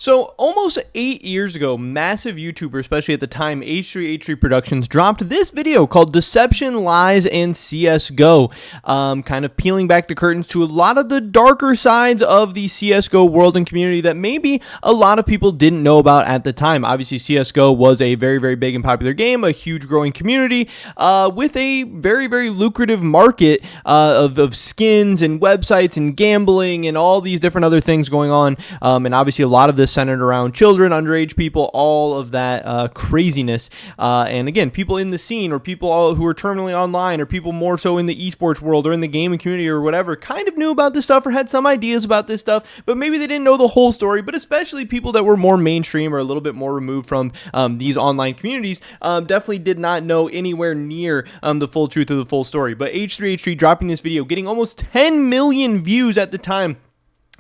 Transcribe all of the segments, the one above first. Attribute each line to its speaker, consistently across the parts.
Speaker 1: So almost 8 years ago, massive YouTuber, especially at the time, H3H3 Productions, dropped this video called Deception, Lies, and CSGO, kind of peeling back the curtains to a lot of the darker sides of the CSGO world and community that maybe a lot of people didn't know about at the time. Obviously, CSGO was a very, very big and popular game, a huge growing community with a very, very lucrative market of skins and websites and gambling and all these different other things going on. And obviously, a lot of this centered around children, underage people, all of that craziness. And again, people in the scene or people who are terminally online or people more so in the esports world or in the gaming community or whatever kind of knew about this stuff or had some ideas about this stuff, but maybe they didn't know the whole story. But especially people that were more mainstream or a little bit more removed from these online communities definitely did not know anywhere near the full truth of the full story. But H3H3 dropping this video, getting almost 10 million views at the time,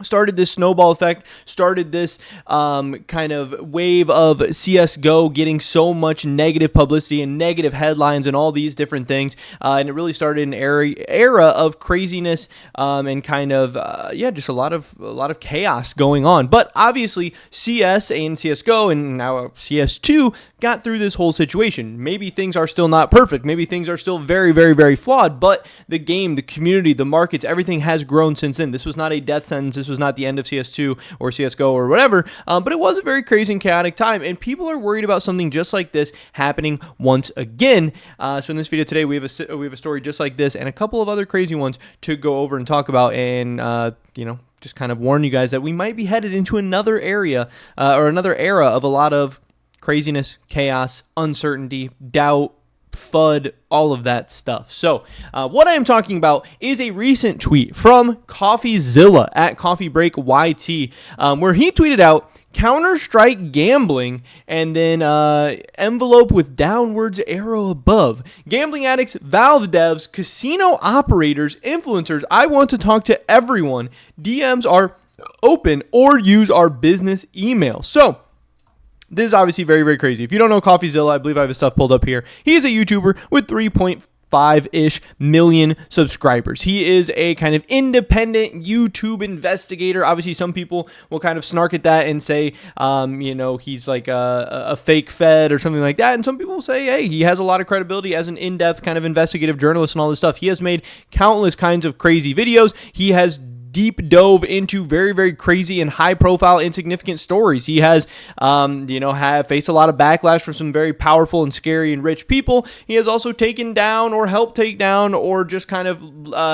Speaker 1: started this snowball effect, started this kind of wave of CSGO getting so much negative publicity and negative headlines and all these different things. And it really started an era of craziness and kind of, just a lot of chaos going on. But obviously, CS and CSGO and now CS2 got through this whole situation. Maybe things are still not perfect. Maybe things are still very, very, very flawed. But the game, the community, the markets, everything has grown since then. This was not a death sentence. This was not the end of CS2 or CSGO or whatever, but it was a very crazy and chaotic time, and people are worried about something just like this happening once again. So in this video today, we have a story just like this and a couple of other crazy ones to go over and talk about, and just kind of warn you guys that we might be headed into another area or another era of a lot of craziness, chaos, uncertainty, doubt, FUD, all of that stuff. So what I am talking about is a recent tweet from Coffeezilla at CoffeeBreakYT, where he tweeted out Counter-Strike gambling and then envelope with downwards arrow above. Gambling addicts, Valve devs, casino operators, influencers, I want to talk to everyone. DMs are open or use our business email. So this is obviously very, very crazy. If you don't know Coffeezilla, I believe I have his stuff pulled up here. He is a YouTuber with 3.5-ish million subscribers. He is a kind of independent YouTube investigator. Obviously, some people will kind of snark at that and say, he's like a fake Fed or something like that. And some people will say, hey, he has a lot of credibility as an in-depth kind of investigative journalist and all this stuff. He has made countless kinds of crazy videos. He has deep dove into very, very crazy and high profile insignificant stories. He has have faced a lot of backlash from some very powerful and scary and rich people. He has also taken down or helped take down or just kind of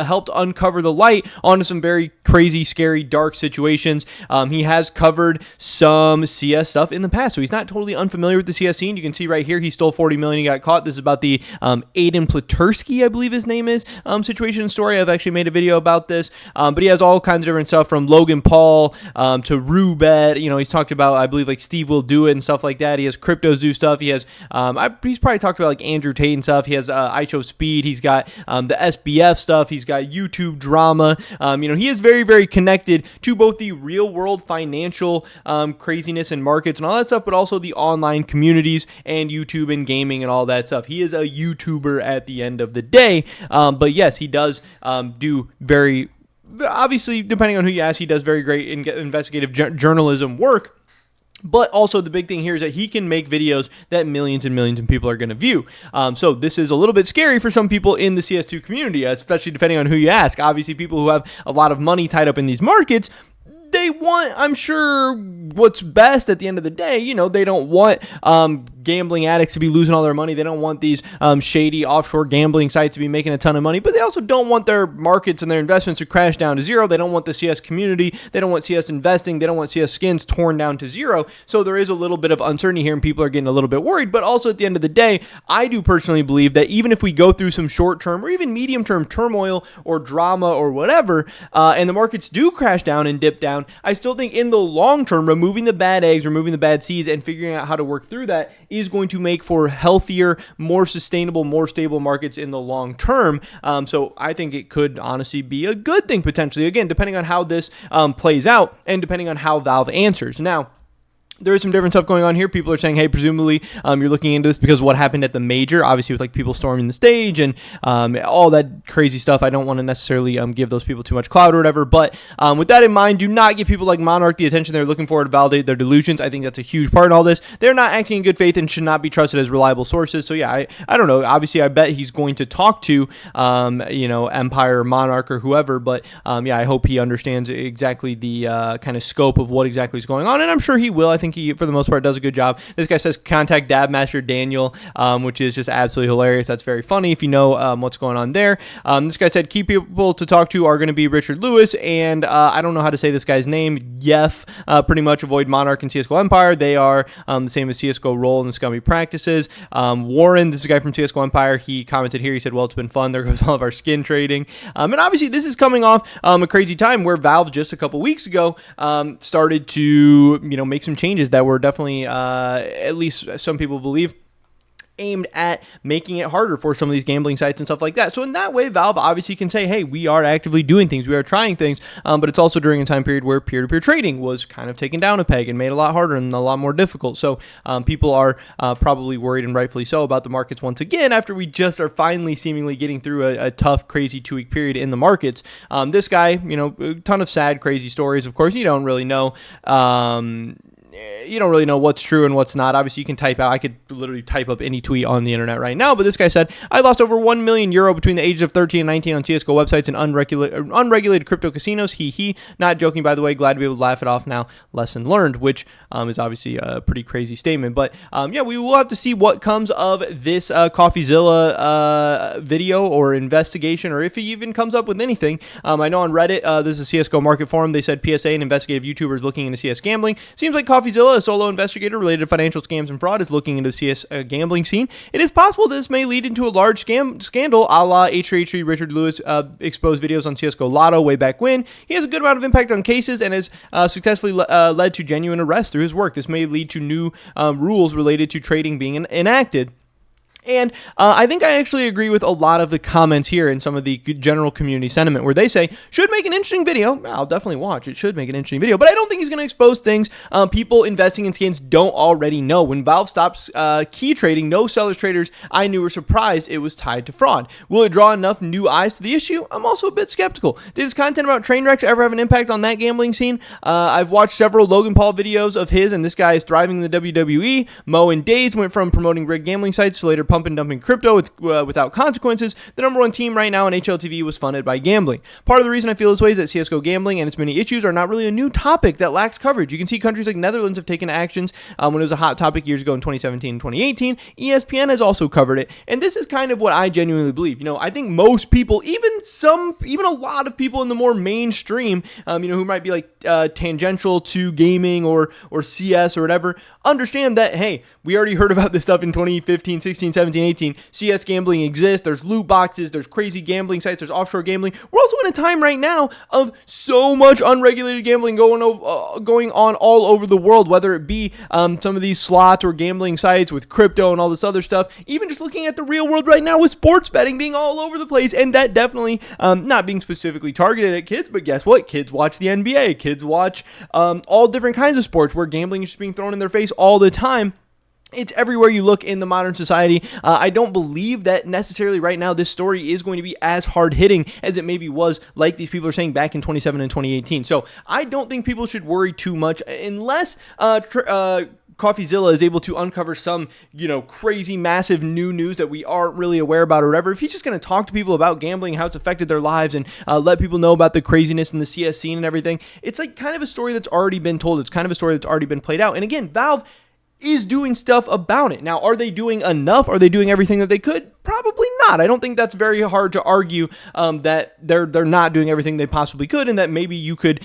Speaker 1: helped uncover the light onto some very crazy, scary, dark situations. He has covered some CS stuff in the past, so he's not totally unfamiliar with the CS scene. You can see right here he stole 40 million, he got caught. This is about the Aiden Platursky, I believe his name is, situation and story. I've actually made a video about this, but he has all kinds of different stuff from Logan Paul to Rubet. He's talked about, I believe, like Steve Will Do It and stuff like that. He has Cryptos Do stuff. He has he's probably talked about like Andrew Tate and stuff. He has I Show Speed. He's got the SBF stuff. He's got YouTube drama. He is very, very connected to both the real world financial craziness and markets and all that stuff, but also the online communities and YouTube and gaming and all that stuff. He is a YouTuber at the end of the day. But yes, he does do very, obviously, depending on who you ask, he does very great investigative journalism work. But also the big thing here is that he can make videos that millions and millions of people are going to view. So this is a little bit scary for some people in the CS2 community, especially depending on who you ask. Obviously, people who have a lot of money tied up in these markets, they want, I'm sure, what's best at the end of the day. They don't want gambling addicts to be losing all their money. They don't want these shady offshore gambling sites to be making a ton of money, but they also don't want their markets and their investments to crash down to zero. They don't want the CS community. They don't want CS investing. They don't want CS skins torn down to zero. So there is a little bit of uncertainty here and people are getting a little bit worried. But also at the end of the day, I do personally believe that even if we go through some short-term or even medium-term turmoil or drama or whatever, and the markets do crash down and dip down, I still think in the long term, removing the bad eggs, removing the bad seeds, and figuring out how to work through that is going to make for healthier, more sustainable, more stable markets in the long term. So I think it could honestly be a good thing potentially, again, depending on how this plays out and depending on how Valve answers. Now, there is some different stuff going on here. People are saying, hey, presumably you're looking into this because of what happened at the major, obviously with like people storming the stage and all that crazy stuff. I don't want to necessarily give those people too much clout or whatever, but with that in mind, do not give people like Monarch the attention they're looking for to validate their delusions. I think that's a huge part in all this. They're not acting in good faith and should not be trusted as reliable sources. So yeah, I don't know. Obviously, I bet he's going to talk to Empire, Monarch, or whoever, but yeah, I hope he understands exactly the kind of scope of what exactly is going on, and I'm sure he will. I think he, for the most part, does a good job. This guy says contact Dab Master Daniel, which is just absolutely hilarious. That's very funny if you know what's going on there. This guy said key people to talk to are going to be Richard Lewis and I don't know how to say this guy's name, Yef. Pretty much avoid Monarch and CSGO Empire. They are the same as CSGO Roll and the Scummy Practices. Warren, this is a guy from CSGO Empire. He commented here. He said, well, it's been fun. There goes all of our skin trading. And obviously, this is coming off a crazy time where Valve just a couple weeks ago started to make some changes that were definitely, at least some people believe, aimed at making it harder for some of these gambling sites and stuff like that. So in that way, Valve obviously can say, hey, we are actively doing things, we are trying things, but it's also during a time period where peer-to-peer trading was kind of taken down a peg and made a lot harder and a lot more difficult. So people are probably worried, and rightfully so, about the markets once again after we just are finally seemingly getting through a tough, crazy 2-week period in the markets. This guy, a ton of sad, crazy stories. Of course, you don't really know what's true and what's not. Obviously, you can type out. I could literally type up any tweet on the internet right now. But this guy said, I lost over 1 million euro between the ages of 13 and 19 on CSGO websites and unregulated crypto casinos. He. Not joking, by the way. Glad to be able to laugh it off now. Lesson learned, which is obviously a pretty crazy statement. But yeah, we will have to see what comes of this Coffeezilla video or investigation, or if he even comes up with anything. I know on Reddit, this is a CSGO market forum. They said PSA and investigative YouTubers looking into CS gambling. Seems like Coffeezilla, a solo investigator related to financial scams and fraud, is looking into the CS gambling scene. It is possible this may lead into a large scandal, a la H3H3 Richard Lewis exposed videos on CSGO Lotto way back when. He has a good amount of impact on cases and has successfully led to genuine arrests through his work. This may lead to new rules related to trading being enacted. And I think I actually agree with a lot of the comments here in some of the general community sentiment where they say, should make an interesting video. I'll definitely watch. It should make an interesting video. But I don't think he's going to expose things people investing in skins don't already know. When Valve stops key trading, no sellers traders I knew were surprised it was tied to fraud. Will it draw enough new eyes to the issue? I'm also a bit skeptical. Did his content about train wrecks ever have an impact on that gambling scene? I've watched several Logan Paul videos of his, and this guy is thriving in the WWE. Mo and Days went from promoting rigged gambling sites to later pump and dumping crypto without consequences. The number one team right now on HLTV was funded by gambling. Part of the reason I feel this way is that CSGO gambling and its many issues are not really a new topic that lacks coverage. You can see countries like Netherlands have taken actions when it was a hot topic years ago in 2017 and 2018. ESPN has also covered it, and this is kind of what I genuinely believe. I think most people, even a lot of people in the more mainstream, who might be like tangential to gaming or CS or whatever, understand that, hey, we already heard about this stuff in 2015, 16, 17, 18. CS gambling exists. There's loot boxes. There's crazy gambling sites. There's offshore gambling. We're also in a time right now of so much unregulated gambling going on all over the world, whether it be some of these slots or gambling sites with crypto and all this other stuff. Even just looking at the real world right now with sports betting being all over the place, and that definitely not being specifically targeted at kids, but guess what? Kids watch the NBA. Kids watch all different kinds of sports where gambling is just being thrown in their face all the time. It's everywhere you look in the modern society. I don't believe that necessarily right now this story is going to be as hard-hitting as it maybe was, like these people are saying, back in 2017 and 2018. So I don't think people should worry too much unless Coffeezilla is able to uncover some, crazy, massive new news that we aren't really aware about or whatever. If he's just going to talk to people about gambling, how it's affected their lives, and let people know about the craziness in the CS scene and everything, it's like kind of a story that's already been told. It's kind of a story that's already been played out. And again, Valve is doing stuff about it. Now, are they doing enough? Are they doing everything that they could? Probably not. I don't think that's very hard to argue that they're not doing everything they possibly could, and that maybe you could,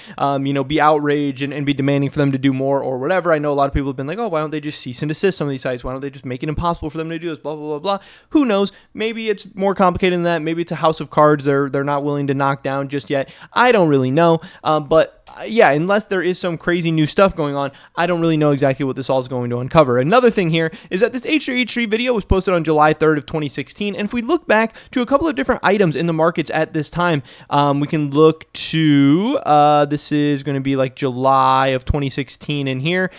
Speaker 1: be outraged and be demanding for them to do more or whatever. I know a lot of people have been like, oh, why don't they just cease and desist some of these sites? Why don't they just make it impossible for them to do this? Blah, blah, blah, blah. Who knows? Maybe it's more complicated than that. Maybe it's a house of cards they're not willing to knock down just yet. I don't really know. But yeah, unless there is some crazy new stuff going on, I don't really know exactly what this all is going to uncover. Another thing here is that this H3H3 video was posted on July 3rd of 2016. 2016. And if we look back to a couple of different items in the markets at this time, we can look to, this is going to be like July of 2016 in here.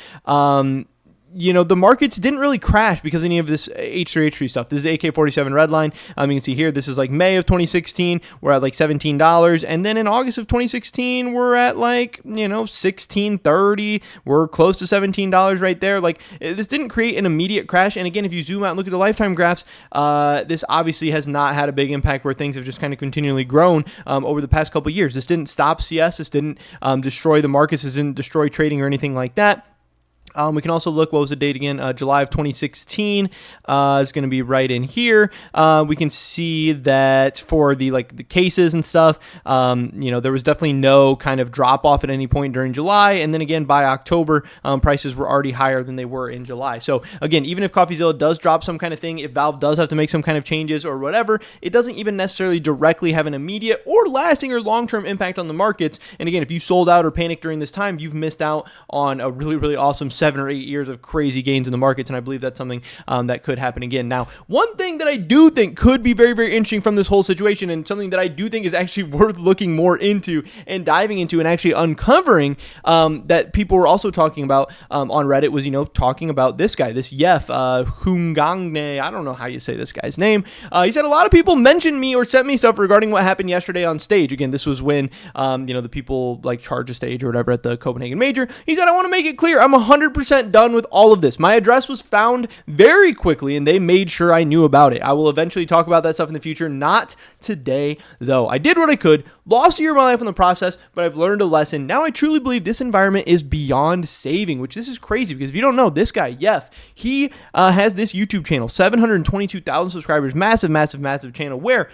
Speaker 1: The markets didn't really crash because of any of this H3 stuff. This is AK-47 Redline. You can see here, this is like May of 2016. We're at like $17. And then in August of 2016, we're at like, $16.30. We're close to $17 right there. Like, this didn't create an immediate crash. And again, if you zoom out and look at the lifetime graphs, this obviously has not had a big impact where things have just kind of continually grown over the past couple of years. This didn't stop CS. This didn't destroy the markets. This didn't destroy trading or anything like that. We can also look, what was the date again? July of 2016 is going to be right in here. We can see that for the cases and stuff, there was definitely no kind of drop off at any point during July. And then again, by October, prices were already higher than they were in July. So again, even if Coffeezilla does drop some kind of thing, if Valve does have to make some kind of changes or whatever, it doesn't even necessarily directly have an immediate or lasting or long-term impact on the markets. And again, if you sold out or panicked during this time, you've missed out on a really, really awesome 7 or 8 years of crazy gains in the markets, and I believe that's something that could happen again. Now, one thing that I do think could be very, very interesting from this whole situation, and something that I do think is actually worth looking more into and diving into and actually uncovering, that people were also talking about on Reddit was, talking about this guy, this Yef Hungangne. I don't know how you say this guy's name. He said a lot of people mentioned me or sent me stuff regarding what happened yesterday on stage. Again, this was when, the people charge a stage or whatever at the Copenhagen Major. He said, I want to make it clear, I'm 100% done with all of this. My address was found very quickly, and they made sure I knew about it. I will eventually talk about that stuff in the future. Not today, though. I did what I could, lost a year of my life in the process, but I've learned a lesson. Now I truly believe this environment is beyond saving, which this is crazy because if you don't know, this guy, Yef, he has this YouTube channel, 722,000 subscribers, massive, massive, massive channel where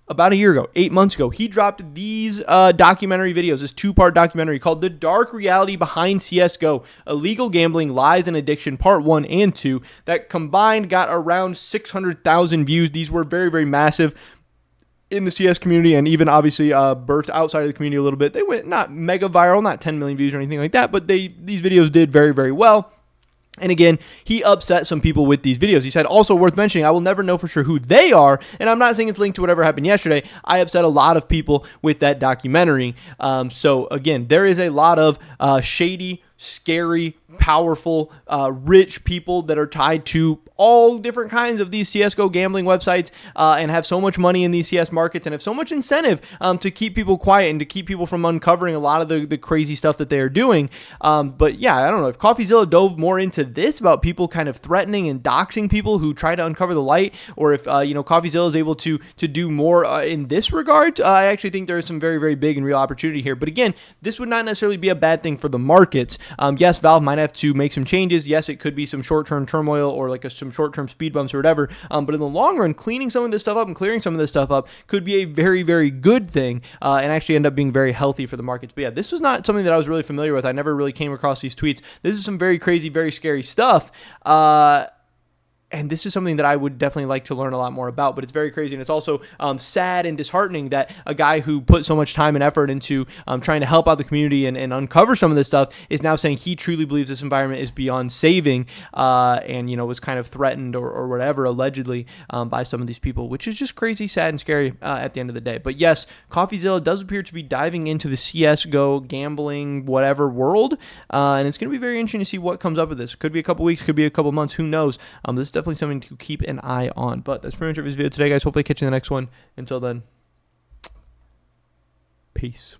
Speaker 1: about a year ago, 8 months ago, he dropped these documentary videos, this 2-part documentary called The Dark Reality Behind CSGO, Illegal Gambling, Lies, and Addiction, Part 1 and 2, that combined got around 600,000 views. These were very, very massive in the CS community and even obviously birthed outside of the community a little bit. They went not mega viral, not 10 million views or anything like that, but these videos did very, very well. And again, he upset some people with these videos. He said, also worth mentioning, I will never know for sure who they are. And I'm not saying it's linked to whatever happened yesterday. I upset a lot of people with that documentary. So again, there is a lot of shady, scary, powerful, rich people that are tied to all different kinds of these CSGO gambling websites and have so much money in these CS markets and have so much incentive to keep people quiet and to keep people from uncovering a lot of the crazy stuff that they are doing. But yeah, I don't know if Coffeezilla dove more into this about people kind of threatening and doxing people who try to uncover the light, or if Coffeezilla is able to do more in this regard. I actually think there is some very, very big and real opportunity here. But again, this would not necessarily be a bad thing for the markets. Yes, Valve might have to make some changes. Yes, it could be some short-term turmoil or some short-term speed bumps or whatever. But in the long run, cleaning some of this stuff up and clearing some of this stuff up could be a very, very good thing and actually end up being very healthy for the markets. But yeah, this was not something that I was really familiar with. I never really came across these tweets. This is some very crazy, very scary stuff. And this is something that I would definitely like to learn a lot more about, but it's very crazy. And it's also sad and disheartening that a guy who put so much time and effort into trying to help out the community and uncover some of this stuff is now saying he truly believes this environment is beyond saving and, was kind of threatened or whatever, allegedly, by some of these people, which is just crazy, sad, and scary at the end of the day. But yes, Coffeezilla does appear to be diving into the CSGO gambling, whatever world. And it's going to be very interesting to see what comes up with this. It could be a couple weeks, could be a couple months, who knows? This is definitely something to keep an eye on. But that's pretty much it for this video today, guys. Hopefully catch you in the next one. Until then, peace.